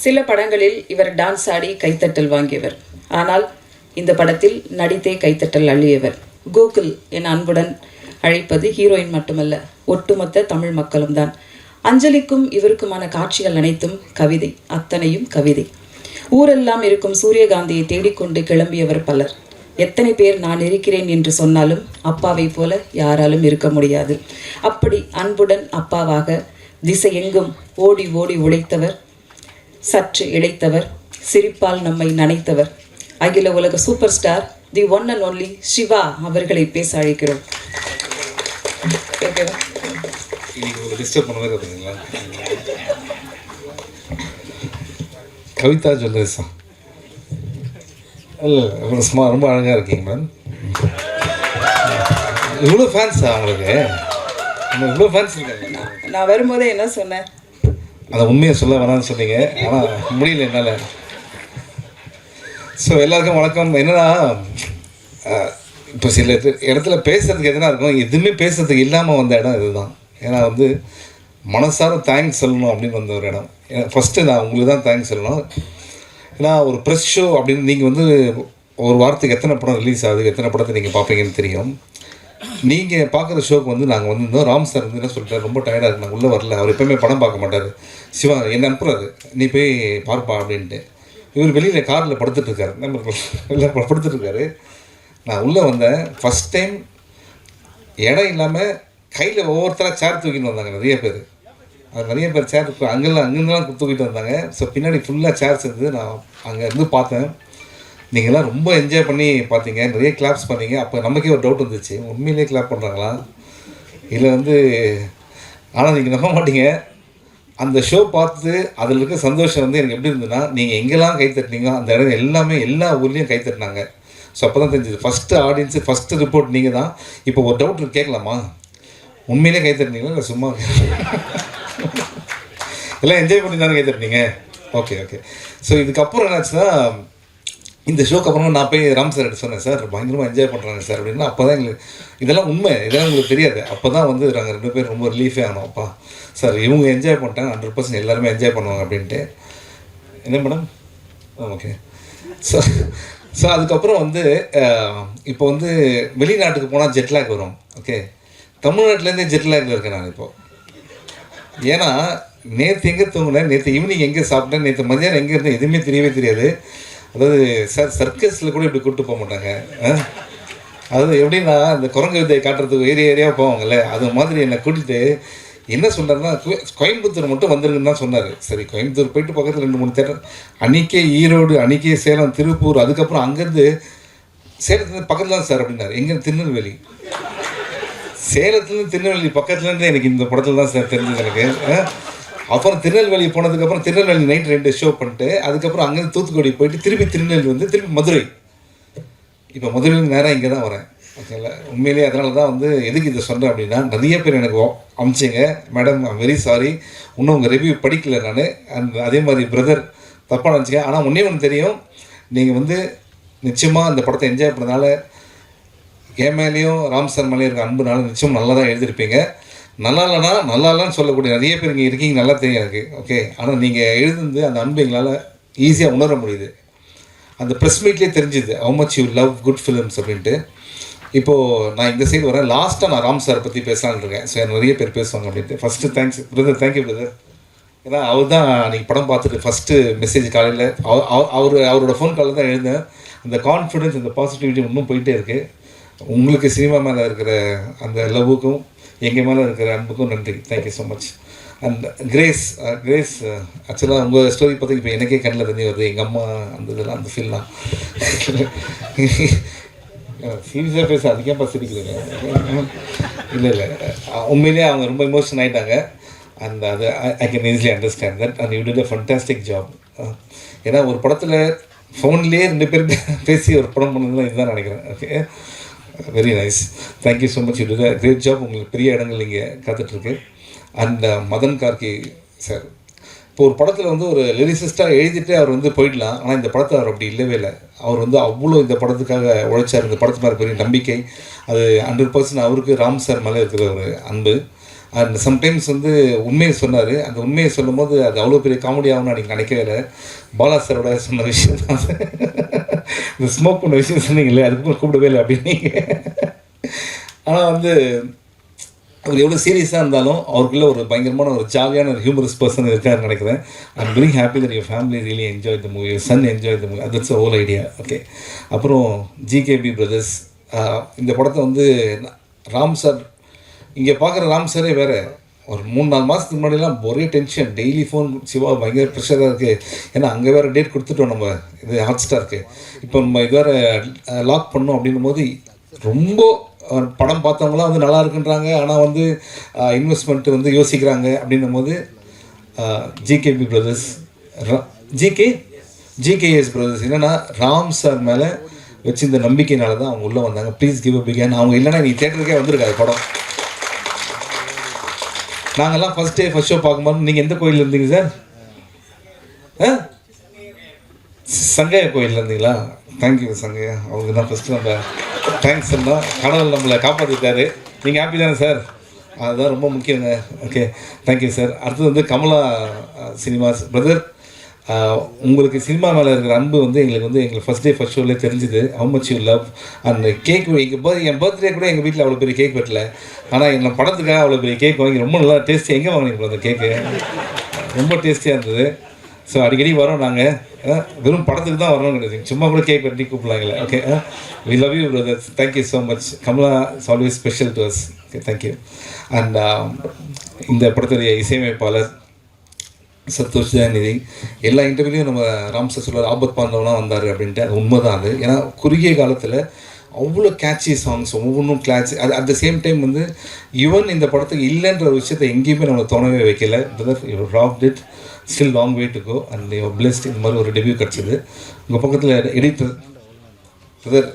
சில படங்களில் இவர் டான்ஸ் ஆடி கைத்தட்டல் வாங்கியவர். ஆனால் இந்த படத்தில் நடித்தே கைத்தட்டல் அள்ளியவர். கோகுல் என அன்புடன் அழைப்பது ஹீரோயின் மட்டுமல்ல, ஒட்டுமொத்த தமிழ் மக்களும் தான். அஞ்சலிக்கும் இவருக்குமான காட்சிகள் அனைத்தும் கவிதை, அத்தனையும் கவிதை. ஊரெல்லாம் இருக்கும் சூரியகாந்தியை தேடிக்கொண்டு கிளம்பியவர் பலர். எத்தனை பேர் நான் இருக்கிறேன் என்று சொன்னாலும் அப்பாவை போல யாராலும் இருக்க முடியாது. அப்படி அன்புடன் அப்பாவாக திசையெங்கும் ஓடி ஓடி உழைத்தவர், சற்று இழைத்தவர், சிரிப்பால் நம்மை நனைத்தவர், அகில உலக super star the one and only Siva அவர்களை பேச அழைக்கிறோம். கவிதா ஜுவல்லர்ஸா? இல்லை, சும்மா ரொம்ப அழகாக இருக்கீங்க மேம். இவ்வளோ ஃபேன்ஸா உங்களுக்கு? இவ்வளோ ஃபேன்ஸ் இருக்காங்க. நான் வரும்போதே என்ன சொன்னேன்? அதை உண்மையை சொல்ல வேணாம்னு சொன்னீங்க, ஆனால் முடியல என்னால். ஸோ எல்லாருக்கும் வணக்கம். என்னன்னா, இப்போ சில இடத்துல பேசுறதுக்கு எதுனா இருக்கும், எதுவுமே பேசுறதுக்கு இல்லாமல் வந்த இடம் இதுதான். ஏன்னா வந்து மனசார தேங்க்ஸ் சொல்லணும் அப்படின்னு வந்த ஒரு இடம். ஃபஸ்ட்டு நான் உங்களுக்கு தான் தேங்க்ஸ் சொல்லணும். ஏன்னா ஒரு ப்ரெஸ் ஷோ அப்படின்னு நீங்கள் வந்து ஒரு வாரத்துக்கு எத்தனை படம் ரிலீஸ் ஆகுது, எத்தனை படத்தை நீங்கள் பார்ப்பீங்கன்னு தெரியும். நீங்கள் பார்க்குற ஷோக்கு வந்து நாங்கள் வந்து ராம் சார் வந்து என்ன சொல்லிட்டார், ரொம்ப டயர்டாக இருக்கு, நான் உள்ளே வரல. அவர் எப்போயுமே படம் பார்க்க மாட்டார். சிவா என்ன அனுப்புறாரு, நீ போய் பார்ப்பா அப்படின்ட்டு. இவர் வெளியில் காரில் படுத்துட்ருக்காரு, நம்ம வெளில படுத்துட்ருக்காரு. நான் உள்ளே வந்தேன். ஃபஸ்ட் டைம் இடம் இல்லாமல் கையில் ஒவ்வொருத்தராக சேர் தூக்கிட்டு வந்தாங்க நிறைய பேர். அது நிறைய பேர் சேர் அங்கேருந்துலாம் தூக்கிட்டு வந்தாங்க. ஸோ பின்னாடி ஃபுல்லாக சேர்ஸ் இருந்து நான் அங்கே இருந்து பார்த்தேன். நீங்கள்லாம் ரொம்ப என்ஜாய் பண்ணி பார்த்தீங்க, நிறைய கிளாப்ஸ் பண்ணீங்க. அப்போ நமக்கே ஒரு டவுட் வந்துச்சு, உண்மையிலே கிளாப் பண்ணுறாங்களா இல்லை வந்து. ஆனால் நீங்கள் நம்ப மாட்டீங்க, அந்த ஷோ பார்த்து அதில் இருக்க சந்தோஷம் வந்து எனக்கு எப்படி இருந்ததுன்னா, நீங்கள் எங்கெல்லாம் கைத்தட்டினீங்க அந்த இடம் எல்லாமே எல்லா ஊர்லேயும் கைத்தட்டினாங்க. ஸோ அப்போ தான் தெரிஞ்சுது, ஃபஸ்ட்டு ஆடியன்ஸு ஃபஸ்ட்டு ரிப்போர்ட் நீங்கள் தான். இப்போ ஒரு டவுட் கேட்கலாமா, உண்மையிலே கைத்தட்டினீங்களா இல்லை சும்மா? எல்லாம் என்ஜாய் பண்ணி தானே கைத்தட்டினீங்க? Okay okay. ஸோ இதுக்கப்புறம் என்னாச்சுன்னா, இந்த ஷோக்கு அப்புறமா நான் போய் ராம் சார் எடுத்து சொன்னேன், சார் பயங்கரமாக என்ஜாய் பண்ணுறாங்க சார் அப்படின்னா. அப்போ தான் எங்களுக்கு இதெல்லாம் உண்மை, இதெல்லாம் உங்களுக்கு தெரியாது. அப்போ தான் வந்து நாங்கள் 2 பேர் ரொம்ப ரிலீஃபே ஆனோம். அப்பா சார் இவங்க என்ஜாய் பண்ணிட்டாங்க, 100% எல்லாருமே என்ஜாய் பண்ணுவாங்க அப்படின்ட்டு. என்ன மேடம்? ஓகே. ஸோ அதுக்கப்புறம் வந்து இப்போ வந்து வெளிநாட்டுக்கு போனால் ஜெட்லாக் வரும். ஓகே, தமிழ்நாட்டிலேருந்தே ஜெட்லாகில் இருக்கேன் நான் இப்போது. ஏன்னா நேற்று எங்கே தூங்கினேன், நேற்று ஈவினிங் எங்கே சாப்பிட்டேன், நேற்று மதியானம் எங்கே இருந்தேன் எதுவுமே தெரியவே தெரியாது. அதாவது சார் சர்க்கஸில் கூட இப்படி கூப்பிட்டு போக மாட்டாங்க. அதாவது எப்படின்னா, இந்த குரங்கு வித்தையை காட்டுறதுக்கு ஏரியாவாக போவாங்கல்ல, அது மாதிரி என்னை கூட்டிகிட்டு என்ன சொல்கிறாருன்னா, கோயம்புத்தூர் மட்டும் வந்துருங்கன்னு தான் சொன்னார். சரி, கோயம்புத்தூர் போயிட்டு பக்கத்தில் 2-3 தேட்டர், அன்றைக்கே ஈரோடு, அன்றைக்கே சேலம், திருப்பூர், அதுக்கப்புறம் அங்கேருந்து சேலத்துலேருந்து பக்கத்தில் தான் சார் அப்படின்னாரு. எங்கே? திருநெல்வேலி. சேலத்துலேருந்து திருநெல்வேலி பக்கத்துலேருந்து எனக்கு இந்த படத்தில் தான் சார் தெரிஞ்சது எனக்கு. அப்புறம் திருநெல்வேலி போனதுக்கப்புறம் திருநெல்வேலி நைட் 2 ஷோ பண்ணிட்டு, அதுக்கப்புறம் அங்கேருந்து தூத்துக்குடி போயிட்டு திருப்பி திருநெல்வேலி வந்து திருப்பி மதுரை. இப்போ மதுரையில் நேராக இங்கே தான் வரேன். ஓகேங்களா? உண்மையிலேயே அதனால தான் வந்து எதுக்கு இதை சொன்னேன் அப்படின்னா, நிறைய பேர் எனக்கு அமிச்சிங்க, மேடம் ஐம் வெரி சாரி, இன்னும் உங்கள் ரிவ்யூ படிக்கல நான். அதே மாதிரி பிரதர் தப்பாக நினச்சிங்க. ஆனால் ஒன்று தெரியும், நீங்கள் வந்து நிச்சயமாக அந்த படத்தை என்ஜாய் பண்ணதுனால, என் மேலேயும் ராம் சார் மேலேயும் இருக்க அன்புனால நிச்சயம் நல்லா தான் எழுதியிருப்பீங்க. நல்லா இல்லைனா நல்லா இல்லைன்னு சொல்லக்கூடிய நிறைய பேர் இங்கே இருக்கீங்க, நல்லா தெரியும் எனக்கு. ஓகே, ஆனால் நீங்கள் எழுதுந்து அந்த அன்பு எங்களால் ஈஸியாக உணர முடியுது. அந்த ப்ரெஸ் மீட்லேயே தெரிஞ்சுது how much you love good films அப்படின்ட்டு. இப்போது நான் இந்த சைடு வரேன். லாஸ்ட்டாக நான் ராம் சாரை பற்றி பேசலான்னு இருக்கேன். ஸோ நிறைய பேர் பேசுவாங்க அப்படின்ட்டு. First thanks brother, thank you brother. ஏன்னா அவர் தான் நீங்கள் படம் பார்த்துட்டு ஃபஸ்ட்டு மெசேஜ் காலையில் அவரோட ஃபோன் காலில் தான் எழுந்தேன். அந்த கான்ஃபிடென்ஸ், அந்த பாசிட்டிவிட்டி இன்னும் போயிட்டே இருக்குது. உங்களுக்கு சினிமா மேலே இருக்கிற அந்த லவ்வுக்கும் எங்கள் மேலே இருக்கிற அன்புக்கும் நன்றி. Thank you so much. And grace ஆக்சுவலாக உங்கள் ஸ்டோரி பார்த்து இப்போ எனக்கே கண்ணில் தண்ணி வருது. எங்கள் அம்மா அந்த இதெல்லாம், அந்த ஃபீல்லாம் சீரியஸாக பேச அதிகம் பசிக்கிறீங்க. இல்லை உண்மையிலேயே அவங்க ரொம்ப எமோஷன் ஆகிட்டாங்க. அண்ட் அது I can easily understand that. And you did a fantastic job. ஏன்னா ஒரு படத்தில் ஃபோன்லேயே 2 பேர் பேசி ஒரு படம் பண்ணதுலாம் இதுதான் நினைக்கிறேன். Okay, very nice. Thank you so much. You did a great job. உங்களுக்கு பெரிய இடங்கள் இங்கே காத்துட்ருக்கு. அண்ட் மதன் கார்கி சார், இப்போ ஒரு படத்தில் வந்து ஒரு லிரிசிஸ்ட்டாக எழுதிட்டு அவர் வந்து போயிடலாம். ஆனால் இந்த படத்தை அவர் அப்படி இல்லவே இல்லை. அவர் வந்து அவ்வளோ இந்த படத்துக்காக உழைச்சார். இந்த படத்து மேலே பெரிய நம்பிக்கை. அது 100% அவருக்கு ராம் சார் மேலே இருக்கிற ஒரு அன்பு. அண்ட் சம்டைம்ஸ் வந்து உண்மையை சொன்னார். அந்த உண்மையை சொல்லும் போது அது அவ்வளோ பெரிய காமெடி ஆகும்னு நீங்கள் நினைக்கவே இல்லை. பாலா சாரோட சொன்ன விஷயம் தான் இந்த ஸ்மோக் பண்ண விஷயம் சொன்னீங்களே, அதுக்கப்புறம் கூப்பிடவே இல்லை அப்படின்னு. ஆனால் வந்து அவர் எவ்வளோ சீரியஸாக இருந்தாலும் அவருக்குள்ள ஒரு பயங்கரமான ஒரு ஜாலியான ஒரு ஹியூமரஸ் பர்சன் இருக்காருன்னு நினைக்கிறேன். I am very happy that your family really enjoy the movie, your son enjoy the movie, that's whole idea. Okay, அப்புறம் ஜிகேபி பிரதர்ஸ். இந்த படத்தை வந்து ராம் சார், இங்கே பார்க்குற ராம் சாரே வேறு. ஒரு 3-4 மாதத்துக்கு முன்னாடிலாம் ஒரே டென்ஷன், டெய்லி ஃபோன் சிவா பயங்கர ப்ரெஷராக இருக்குது. ஏன்னா அங்கே வேறு டேட் கொடுத்துட்டோம் நம்ம இது ஹாட் ஸ்டாருக்கு. இப்போ நம்ம இது வேறு லாக் பண்ணோம் அப்படின்னும் போது ரொம்ப படம் பார்த்தவங்களாம் வந்து நல்லா இருக்குன்றாங்க. ஆனால் வந்து இன்வெஸ்ட்மெண்ட்டு வந்து யோசிக்கிறாங்க அப்படின்னும் போது ஜிகேபி பிரதர்ஸ், ஜிகேஎஸ் பிரதர்ஸ் என்னென்னா ராம் சார் மேலே வச்சு இந்த நம்பிக்கையினால தான் அவங்க உள்ளே வந்தாங்க. Please give a big hand. அவங்க இல்லைன்னா நீ தேட்டருக்கே வந்திருக்காது படம். நாங்கள்லாம் ஃபஸ்ட் ஷோ பார்க்கும்போது நீங்கள் எந்த கோயிலில் இருந்தீங்க சார்? சங்கையா கோயிலில் இருந்தீங்களா? தேங்க்யூ சங்கையா, அவங்களுக்கு தான் ஃபஸ்ட்டு நம்ம தேங்க்ஸ் சொன்னோம். கடவுள் நம்மளை காப்பாற்றிட்டாரு. நீங்கள் ஹாப்பி தானே சார்? அதுதான் ரொம்ப முக்கியங்க. Okay, thank you sir. அடுத்தது வந்து கமலா சினிமாஸ் பிரதர், உங்களுக்கு சினிமா மேலே இருக்கிற அன்பு வந்து எங்களுக்கு ஃபஸ்ட் ஷோவிலே தெரிஞ்சுது. How much you love. அந்த கேக் என் பர்த்டே கூட எங்கள் வீட்டில் அவ்வளோ பெரிய கேக் வெட்டல, ஆனால் எங்கள் படத்துக்காக அவ்வளோ பெரிய கேக் வாங்கி ரொம்ப நல்லா டேஸ்டி. எங்கே வாங்கினீங்களா அந்த கேக்கு? ரொம்ப டேஸ்டியாக இருந்தது. ஸோ அடிக்கடி வரோம் நாங்கள். வெறும் படத்துக்கு தான் வரணும் கிடையாது, சும்மா கூட கேக் வெட்டி கூப்பிடலாங்களே. Okay, we love you brothers. Thank you so much. Kamala is always special to us. Okay, thank you. And இந்த படத்துடைய இசையமைப்பாளர் சந்தோஷ் ஜெயநிதி. எல்லா இன்டர்வியூலையும் நம்ம ராம் சார் சொல்லுவார் ஆபத் பாந்தவனா வந்தார் அப்படின்ட்டு. அது உண்மை தான். அது ஏன்னா குறுகிய காலத்தில் அவ்வளோ கேட்சி சாங்ஸ் ஒவ்வொன்றும் கிளாட்சி. அது அட் த சேம் டைம் வந்து ஈவன் இந்த படத்துக்கு இல்லைன்ற ஒரு விஷயத்தை எங்கேயுமே நம்ம தோணவே வைக்கல. Brother, you rocked it, still long way to go and you blessed. இந்த மாதிரி ஒரு டெபியூ கிடச்சிது. உங்கள் பக்கத்தில் எடிட்டர் பிரதர்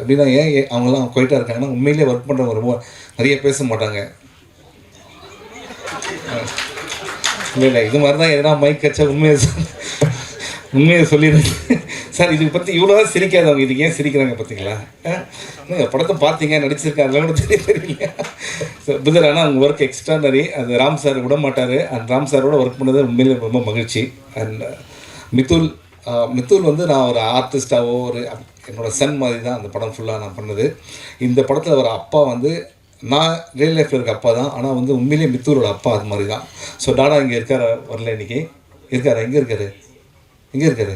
எப்படின்னா ஏன் அவங்களாம் குவைட்டாக இருக்காங்கன்னா உண்மையிலேயே ஒர்க் பண்ணுறவங்க ரொம்ப நிறைய பேச மாட்டாங்க. இல்லை இது மாதிரி தான் எதனா மைக் கச்சா உண்மையை சொல்லிடுறேன் சார். இதுக்கு பற்றி இவ்வளோ தான் சிரிக்காதவங்க இதுக்கு ஏன் சிரிக்கிறாங்க பார்த்தீங்களா? படத்தை பார்த்தீங்க, நடிச்சிருக்கேன், அதெல்லாம் கூட தெரியல. ஸோ பிரதர், ஆனால் அவங்க ஒர்க் எக்ஸ்ட்ரானரி. அது ராம் சார் விட மாட்டார். அந்த ராம் சாரோட ஒர்க் பண்ணது உண்மையிலே ரொம்ப மகிழ்ச்சி. அண்ட் மித்துல் வந்து நான் ஒரு ஆர்டிஸ்டாவோ ஒரு என்னோடய சன் மாதிரி தான் அந்த படம் ஃபுல்லாக நான் பண்ணது. இந்த படத்தில் ஒரு அப்பா வந்து நான் ரியல் லைஃப்பில் இருக்க அப்பா தான், ஆனால் வந்து உண்மையிலேயே மித்தூரோட அப்பா அது மாதிரி தான். ஸோ டாடா இங்கே இருக்கார், வரல இன்றைக்கி இருக்கார். எங்கே இருக்கார்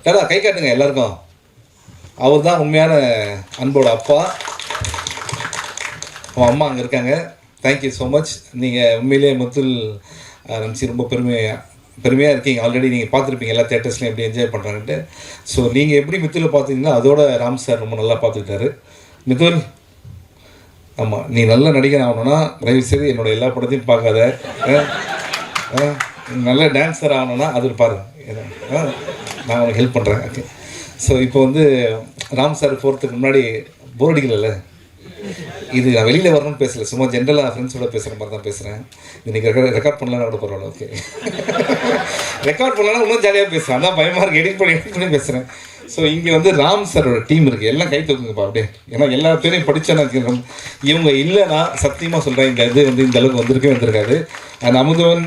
டாடா? கை காட்டுங்க எல்லாருக்கும். அவர் தான் உண்மையான அன்போட அப்பா. அவன் அம்மா அங்கே இருக்காங்க. Thank you so much. நீங்கள் உண்மையிலேயே முத்துல் நினச்சி ரொம்ப பெருமையாக இருக்கீங்க. ஆல்ரெடி நீங்கள் பார்த்துருப்பீங்க எல்லா தேட்டர்ஸ்லையும் எப்படி என்ஜாய் பண்ணுறாங்கன்ட்டு. ஸோ நீங்கள் எப்படி மித்துலில் பார்த்தீங்கன்னா அதோட ராம் சார் ரொம்ப நல்லா பார்த்துக்கிட்டாரு. மித்துல், ஆமாம், நீ நல்ல நடிகர் ஆகணும்னா தயவுசெய்து என்னோடய எல்லா படத்தையும் பார்க்காத. நல்ல டான்ஸர் ஆகணும்னா அது பாரு, நான் உனக்கு ஹெல்ப் பண்ணுறேன். ஓகே, ஸோ இப்போ வந்து ராம் சார் போகிறதுக்கு முன்னாடி போர் அடிக்கல. இது நான் வெளியில் வரணும்னு பேசலை, சும்மா ஜென்ரலாக ஃப்ரெண்ட்ஸோட பேசுகிற மாதிரி தான் பேசுகிறேன். இது நீங்கள் ரெக்கார்ட் பண்ணலாம் கூட பரவாயில்ல. ஓகே, ரெக்கார்ட் பண்ணலாம் இன்னும் ஜாலியாக பேசுகிறேன். அதான் பயமாக இருக்குது, எடிட் பண்ணி பேசுகிறேன். ஸோ இங்கே வந்து ராம் சாரோட டீம் இருக்குது. எல்லாம் கை தூக்குங்கப்பா அப்படியே. ஏன்னா எல்லா பேரையும் படித்தேன்னா இவங்க இல்லைன்னா சத்தியமாக சொல்கிறேன் இந்த இது வந்து இந்த அளவுக்கு வந்திருக்காது. அந்த அமுதவன்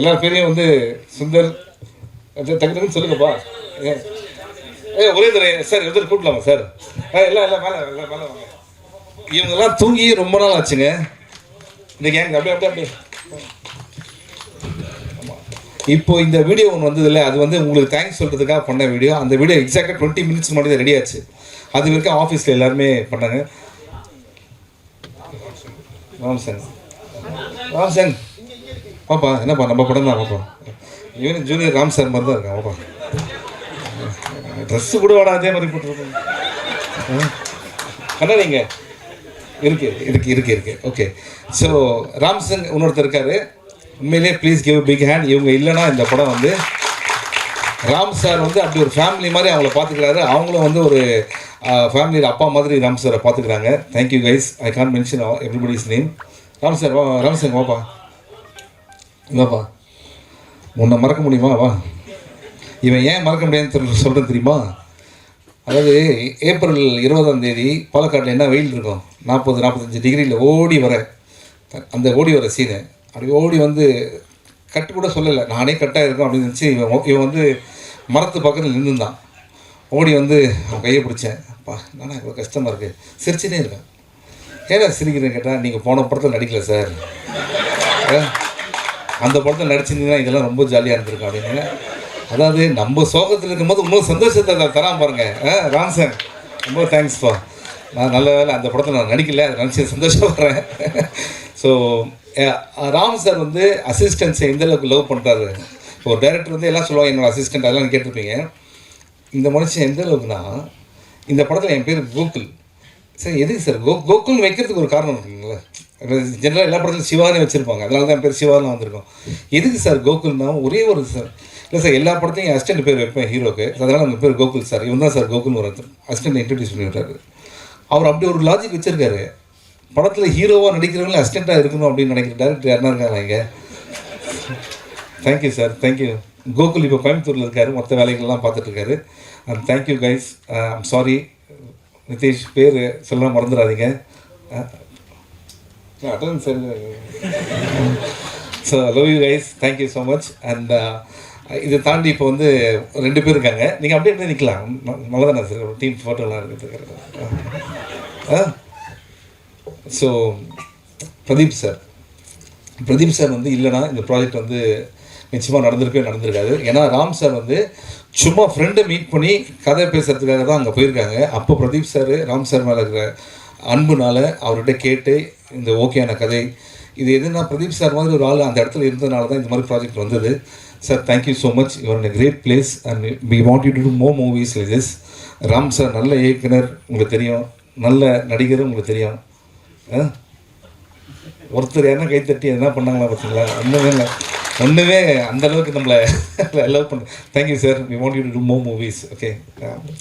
எல்லா பேரையும் வந்து சுந்தர் டக்குன்னு சொல்லுங்கப்பா. ஒரே தடவை சார் எதிர் கூட்டலாமா சார்? எல்லாம் மேலே வாங்க. இவங்கெல்லாம் தூங்கி ரொம்ப நாள் ஆச்சுங்க. இந்த கேங் அப்படியே இப்போ இந்த வீடியோ ஒன்று வந்தது இல்லை, அது வந்து உங்களுக்கு தேங்க்ஸ் சொல்கிறதுக்காக பண்ண வீடியோ. அந்த வீடியோ எக்ஸாக்டாக 20 மினிட்ஸ் முன்னாடி தான் ரெடி ஆச்சு. அது வரைக்கும் ஆஃபீஸில் எல்லாருமே பண்ணாங்க. ராம் சார் பாப்பா, என்னப்பா நம்ம படம் தான் பாப்பா. ஈவன் ஜூனியர் ராம் சார் மாதிரி தான் இருக்கான் பாப்பா. ட்ரெஸ்ஸு கூட வாடா அதே மாதிரி போட்டுருக்கோம். அண்ணா நீங்கள் இருக்கு. ஓகே, ஸோ ராம் சிங் இன்னொருத்தர் இருக்காரு. உண்மையிலே ப்ளீஸ் கிவ் பிக் ஹேண்ட். இவங்க இல்லைன்னா இந்த படம் வந்து ராம் சார் வந்து அப்படி ஒரு ஃபேமிலி மாதிரி அவங்கள பார்த்துக்கிறாரு. அவங்களும் வந்து ஒரு ஃபேமிலியில் அப்பா மாதிரி ராம் சாரை பார்த்துக்கிறாங்க. Thank you guys. I can't mention everybody's name. Ram sir Ram Singh வாப்பா. உன்னை மறக்க முடியுமா? வா. இவன் ஏன் மறக்க முடியாதுன்னு சொல்கிறது தெரியுமா? அதாவது ஏப்ரல் 20ஆம் தேதி பாலக்காட்டில் என்ன வெயில் இருக்கும், 40-45 டிகிரியில் ஓடி வரேன். அந்த ஓடி வர சீனு அப்படி ஓடி வந்து கட்டு கூட சொல்லலை, நானே கட்டாக இருக்கேன் அப்படின்னு நினச்சி இவன் வந்து மரத்து பக்கத்தில் நின்றுந்தான். ஓடி வந்து அவன் கையை பிடிச்சேன். அப்பா நானா இவ்வளோ கஷ்டமாக இருக்குது, சிரிச்சுனே இருக்கேன். ஏன்னா சிரிக்கிறேன்னு கேட்டால், நீங்கள் போன படத்தில் நடிக்கல சார், அந்த படத்தில் நடிச்சிருந்தீங்கன்னா இதெல்லாம் ரொம்ப ஜாலியாக இருந்திருக்கும் அப்படின்னு. அதாவது நம்ம சோகத்தில் இருக்கும்போது இன்னும் சந்தோஷத்தை தரான் பாருங்கள் ராம் சார், ரொம்ப தேங்க்ஸ்ப்பா. நான் நல்ல வேலை அந்த படத்தில் நான் நடிக்கல, அதை நினச்சி சந்தோஷப்படுறேன். ஸோ ராம் சார் வந்து அசிஸ்டன்ஸை எந்தளவுக்கு லவ் பண்ணுறாரு. இப்போ ஒரு டைரக்டர் வந்து எல்லாம் சொல்லுவாங்க என்னோடய அசிஸ்டன்ட், அதெல்லாம் கேட்டிருப்பீங்க. இந்த மனுஷன் எந்த அளவுக்குன்னா, இந்த படத்தில் என் பேர் கோகுல் சார். எதுக்கு சார் கோகுல் வைக்கிறதுக்கு ஒரு காரணம் இருக்குங்களா? ஜென்ரலாக எல்லா படத்துலையும் சிவானே வச்சுருப்பாங்க, அதனால தான் என் பேர் சிவாலாம் வந்திருக்கோம். எதுக்கு சார் கோகுல்னா ஒரே ஒரு சார் இல்லை சார், எல்லா படத்தையும் என் அசிஸ்டன்ட் பேர் வைப்பேன் ஹீரோக்கு, அதனால் உங்கள் பேர் கோகுல் சார். இவன் தான் சார் கோகுல்னு ஒரு அசிஸ்டன்ட் இன்ட்ரடியூஸ் பண்ணி விட்டாரு. அவர் அப்படி ஒரு லாஜிக் வச்சுருக்காரு. படத்தில் ஹீரோவாக நடிக்கிறவங்களும் அசிஸ்டண்ட்டாக இருக்கணும் அப்படின்னு நினைக்கிற டேரக்டர் யாருன்னா இருக்காங்க இங்கே? Thank you sir, thank you. கோகுல் இப்போ கோயம்புத்தூரில் இருக்கார், மொத்த வேலைகள்லாம் பார்த்துட்ருக்காரு. And thank you guys. I'm sorry Nitish, பேர் சொல்ல மறந்துடாதீங்க. அட்டன் sir. So love you guys, thank you so much. And இதை தாண்டி இப்போ வந்து 2 பேர் இருக்காங்க, நீங்கள் அப்படியே அப்படியே நிற்கலாம். நல்லா தானே சார், ஒரு டீம் ஃபோட்டோலாம் இருக்குது. ஸோ பிரதீப் சார் வந்து இல்லைனா இந்த ப்ராஜெக்ட் வந்து நிச்சயமாக நடந்திருக்காது. ஏன்னா ராம் சார் வந்து சும்மா ஃப்ரெண்டை மீட் பண்ணி கதை பேசுகிறதுக்காக தான் அங்கே போயிருக்காங்க. அப்போ பிரதீப் சார் ராம் சார் மேலே இருக்கிற அன்புனால அவர்கிட்ட கேட்டு இந்த ஓகேயான கதை இது எதுனா பிரதீப் சார் மாதிரி ஒரு ஆள் அந்த இடத்துல இருந்ததுனால தான் இந்த மாதிரி ப்ராஜெக்ட் வந்தது. Sir thank you so much, you're in a great place and we want you to do more movies like this. Ram sir நல்ல இயக்குனர் உங்களுக்கு தெரியும், நல்ல நடிகரும் உங்களுக்கு தெரியும். ஒருத்தர் யாருன்னா கைத்தட்டி என்ன பண்ணாங்களா பார்த்தீங்களா? ஒன்றுமே அந்தளவுக்கு நம்மளை லவ் பண்ண. Thank you sir, we want you to do more movies. Okay,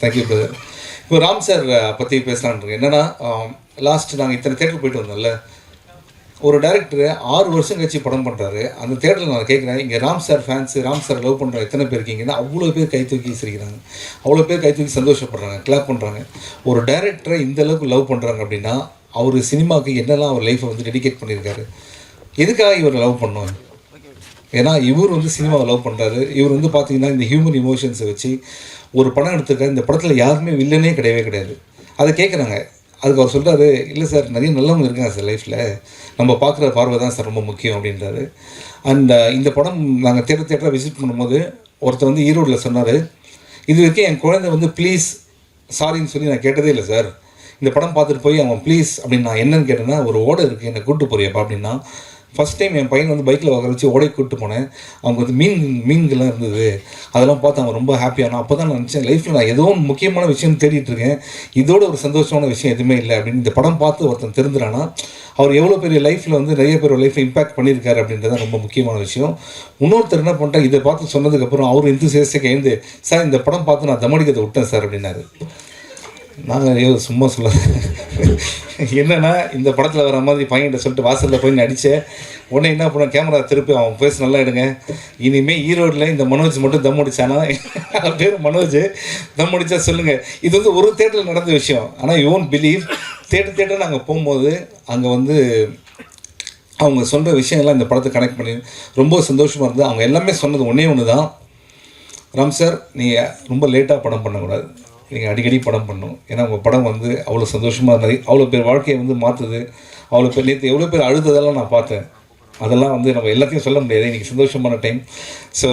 thank you brother. இப்போ ராம் சார் பற்றி பேசலான்ருக்கு. என்னென்னா லாஸ்ட் நாங்கள் இத்தனை தேட்டருக்கு போயிட்டு வந்தோம்ல, ஒரு டேரக்டர் 6 வருஷம் கழிச்சு படம் பண்ணுறாரு. அந்த தேட்டரில் நான் கேட்குறேன், இங்கே Ram sir fans, Ram sir love பண்ணுற எத்தனை பேர் இருக்கீங்கன்னா அவ்வளோ பேர் கை தூக்கி சிரிக்கிறாங்க, அவ்வளோ பேர் கை தூக்கி சந்தோஷப்படுறாங்க, கிளாப் பண்ணுறாங்க. ஒரு டேரக்டரை இந்தளவுக்கு லவ் பண்ணுறாங்க அப்படின்னா அவர் சினிமாவுக்கு என்னெல்லாம் அவர் லைஃப்பை வந்து டெடிகேட் பண்ணியிருக்காரு. எதுக்காக இவர் லவ் பண்ணோம்? ஏன்னா இவர் வந்து சினிமாவை லவ் பண்ணுறாரு. இவர் வந்து பார்த்திங்கன்னா இந்த ஹியூமன் இமோஷன்ஸை வச்சு ஒரு படம் எடுத்துருக்காரு. இந்த படத்தில் யாருமே வில்லனே கிடையாது. அதை கேட்குறாங்க. அதுக்கு அவர் சொல்கிறாரு, இல்லை சார் நிறைய நல்லவங்க இருக்காங்க சார் லைஃப்பில், நம்ம பார்க்குற பார்வை தான் சார் ரொம்ப முக்கியம் அப்படின்றாரு. அண்ட் இந்த படம் நாங்கள் தேட்டராக விசிட் பண்ணும்போது ஒருத்தர் வந்து ஈரோடில் சொன்னார், இது வரைக்கும் என் குழந்தை வந்து ப்ளீஸ் சாரின்னு சொல்லி நான் கேட்டதே இல்லை சார். இந்த படம் பார்த்துட்டு போய் அவன் ப்ளீஸ் அப்படின்னு நான் என்னன்னு கேட்டேன்னா, ஒரு ஓடை இருக்குது என்னை கூப்பிட்டு போறியப்பா அப்படின்னா. ஃபஸ்ட் டைம் என் பையன் வந்து பைக்கில் உட்கார வச்சு ஓடை கூப்பிட்டு போனேன். அவங்க வந்து மீன்கள்லாம் இருந்தது, அதெல்லாம் பார்த்து அவன் ரொம்ப ஹாப்பியானான். அப்போ தான் நான் நினச்சேன், லைஃப்பில் நான் ஏதோ முக்கியமான விஷயம் தேடிட்டுருக்கேன், இதோட ஒரு சந்தோஷமான விஷயம் எதுவுமே இல்லை அப்படின்னு. இந்த படம் பார்த்து ஒருத்தன் தெரிஞ்சுறானா அவர் எவ்வளோ பெரிய லைஃப்பில் வந்து நிறைய பேர் லைஃப்பில் இம்பாக்ட் பண்ணியிருக்காரு அப்படின்றது ரொம்ப முக்கியமான விஷயம். இன்னொருத்தர் என்ன பண்ணிட்டேன், இதை பார்த்து சொன்னதுக்கப்புறம் அவர் இன்தூசியாஸ்டிக்காக எழுந்து, சார் இந்த படம் பார்த்து நான் தமடிக்கத்தை விட்டேன் சார் அப்படின்னாரு. நாங்கள் சும்மா சொல்ல என்னென்னா, இந்த படத்தில் வர மாதிரி பையன்கிட்ட சொல்லிட்டு வாசலில் போய் நடித்தேன். உடனே என்ன பண்ண, கேமரா திருப்பி அவன் பேச நல்லா எடுங்க, இனிமேல் ஈரோட்டில் இந்த மனோஜ் மட்டும் தம் அடித்தானா, அவன் பேர் மனோஜ், தம் அடித்தா சொல்லுங்கள். இது வந்து ஒரு தேட்டரில் நடந்த விஷயம். ஆனால் யூ ஓன்ட் பிலீவ், தேட்டர் நாங்கள் போகும்போது அங்கே வந்து அவங்க சொல்கிற விஷயங்கள்லாம் இந்த படத்தை கனெக்ட் பண்ணி ரொம்ப சந்தோஷமாக இருந்தது. அவங்க எல்லாமே சொன்னது ஒன்று தான், ராம் சார் நீங்கள் ரொம்ப லேட்டாக படம் பண்ணக்கூடாது, நீங்கள் அடிக்கடி படம் பண்ணணும். ஏன்னா உங்கள் படம் வந்து அவ்வளோ சந்தோஷமாக இருந்தது, அவ்வளோ பேர் வாழ்க்கையை வந்து மாற்றுது, அவ்வளோ பேர் நேற்று எவ்வளோ பேர் அழுததெல்லாம் நான் பார்த்தேன். அதெல்லாம் வந்து நம்ம எல்லாத்தையும் சொல்ல முடியாது, இன்றைக்கி சந்தோஷமான டைம். ஸோ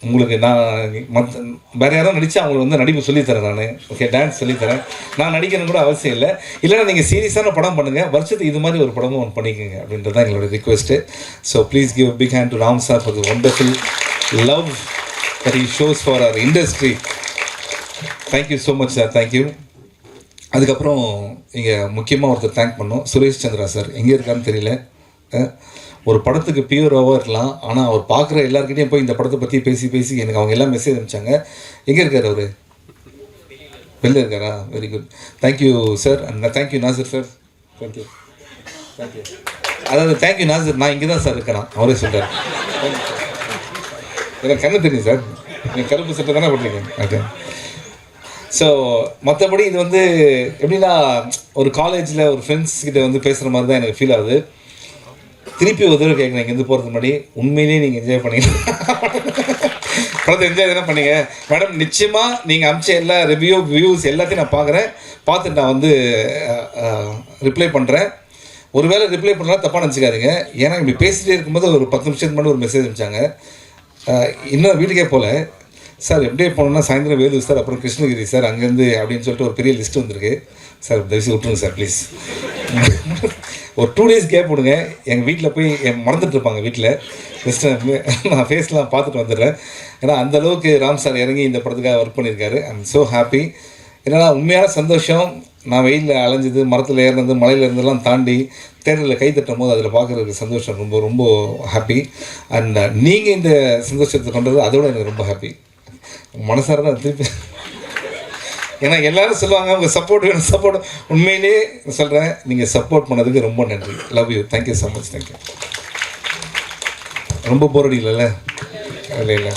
உங்களுக்கு நான் வேறு யாரும் நடித்தா அவங்களுக்கு வந்து நடிப்பு சொல்லித்தரேன் நான். ஓகே, டான்ஸ் சொல்லித்தரேன். நான் நடிக்கணும் கூட அவசியம் இல்லை. இல்லைன்னா நீங்கள் சீரியஸான படம் பண்ணுங்கள், வருஷத்துக்கு இது மாதிரி ஒரு படமும் ஒன்று பண்ணிக்கோங்க அப்படின்றது தான் எங்களோட request. So please give big hand to Ram sir for the wonderful love that he shows for our industry. Thank you so much sir, thank you. அதுக்கப்புறம் இங்கே முக்கியமாக ஒருத்தர் தேங்க் பண்ணோம், சுரேஷ் சந்திரா சார். எங்கே இருக்காருன்னு தெரியல. ஒரு படத்துக்கு பியூராவாக இருக்கலாம், ஆனால் அவர் பார்க்குற எல்லாருக்கிட்டையும் போய் இந்த படத்தை பற்றி பேசி எனக்கு அவங்க எல்லாம் மெசேஜ் அனுப்பிச்சாங்க. எங்கே இருக்கார் அவர்? வெளில இருக்காரா? Very good, thank you sir. And thank you Nassar sir, thank you. அதாவது தேங்க்யூ நாசர், நான் இங்கே தான் சார் இருக்கிறேன், அவரே சொல்கிறார். எனக்கு கண்ணு தெரியும் சார், நீங்கள் கருப்பு சட்டை தானே பண்ணுறீங்க. ஓகே, ஸோ மற்றபடி இது வந்து எப்படின்னா ஒரு காலேஜில் ஒரு ஃப்ரெண்ட்ஸ் கிட்ட வந்து பேசுகிற மாதிரி தான் எனக்கு ஃபீல் ஆகுது. திருப்பி ஒரு தடவை கேட்குறேன், இங்கேருந்து போகிறதுக்கு முன்னாடி உண்மையிலேயே நீங்கள் என்ஜாய் பண்ணீங்க படத்தை என்ஜாய் தானே பண்ணீங்க மேடம்? நிச்சயமாக நீங்கள் அமிச்ச எல்லா வியூஸ் எல்லாத்தையும் நான் பார்க்குறேன். பார்த்துட்டு நான் வந்து ரிப்ளை பண்ணுறேன். ஒருவேளை ரிப்ளை பண்ணலாம் தப்பாக நினச்சிக்காதீங்க. ஏன்னா இப்படி பேசிகிட்டே இருக்கும்போது ஒரு 10 நிமிஷத்துக்கு முன்னாடி ஒரு மெசேஜ் அனுப்பிச்சாங்க. இன்னும் வீட்டுக்கே போகல சார், எப்படியே போனோம்னா சாயந்தரம் வேலூர் சார், அப்புறம் கிருஷ்ணகிரி சார், அங்கேருந்து அப்படின்னு சொல்லிட்டு ஒரு பெரிய லிஸ்ட் வந்திருக்கு சார். தயவுசெய்து விட்டுருங்க சார் ப்ளீஸ். ஒரு 2 days கேப் விடுங்க. எங்கள் வீட்டில் போய் மறந்துட்டு இருப்பாங்க வீட்டில் லிஸ்ட்டு. நான் ஃபேஸ்லாம் பார்த்துட்டு வந்துடுறேன். ஏன்னா அந்தளவுக்கு ராம் சார் இறங்கி இந்த படத்துக்காக ஒர்க் பண்ணியிருக்காரு. I am so happy. ஏன்னா உண்மையான சந்தோஷம். நான் வெயிலில் அலைஞ்சது, மரத்தில் ஏறினது, மலையில் இருந்தெல்லாம் தாண்டி தேட்டரில் கை தட்டும் போது அதில் பார்க்குறதுக்கு சந்தோஷம் ரொம்ப ரொம்ப ஹாப்பி. அண்ட் நீங்கள் இந்த சந்தோஷத்தை கொண்டது அதோட எனக்கு ரொம்ப ஹாப்பி. மனசார தான் திருப்பி. ஏன்னா எல்லோரும் சொல்லுவாங்க உங்கள் சப்போர்ட் வேணும், சப்போர்ட். உண்மையிலே சொல்கிறேன், நீங்கள் சப்போர்ட் பண்ணதுக்கு ரொம்ப நன்றி. Love you. Thank you so much. Thank you. ரொம்ப போர் அடிக்கல? இல்லை இல்லை.